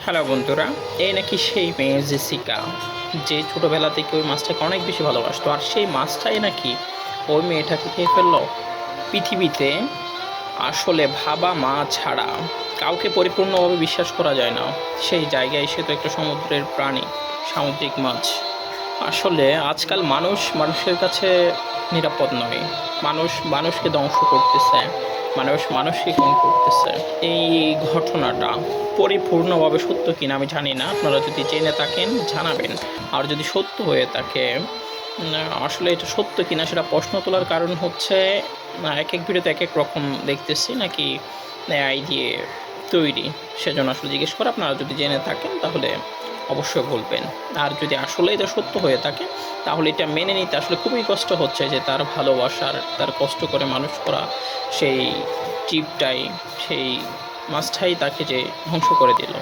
Hello বন্ধুরা, এই নাকি সেই মেয়ে জেসিকা যে ছোটোবেলা থেকে ওই মাছটাকে অনেক বেশি ভালোবাসতো, আর সেই মাছটাই নাকি ওই মেয়েটাকে খেয়ে ফেললো। পৃথিবীতে আসলে ভাবা মা ছাড়া কাউকে পরিপূর্ণভাবে বিশ্বাস করা যায় না। সেই জায়গায় সে তো একটা সমুদ্রের প্রাণী, সামুদ্রিক মাছ। আসলে আজকাল মানুষ মানুষের কাছে নিরাপদ নয়। মানুষ মানুষকে ধ্বংস করতেছে, মানুষ মানুষকে খুন করতেছে। এই ঘটনাটা পরিপূর্ণভাবে সত্য কিনা আমি জানি না, আপনারা যদি জেনে থাকেন জানাবেন। আর যদি সত্য হয়ে থাকে, আসলে এটা সত্য কিনা সেটা প্রশ্ন তোলার কারণ হচ্ছে এক এক ভিডিওতে এক এক রকম দেখতেছি নাকি এআই দিয়ে তৈরি, সেজন্য আসলে জিজ্ঞেস করে। আপনারা যদি জেনে থাকেন তাহলে অবশ্যই বলবেন। আর যদি আসলে এটা সত্য হয়ে থাকে তাহলে এটা মেনে নিতে আসলে খুবই কষ্ট হচ্ছে যে তার ভালোবাসার, তার কষ্ট করে মানুষ করা সেই জীবটাই, সেই মাছটাই তাকে যে ধ্বংস করে দিল।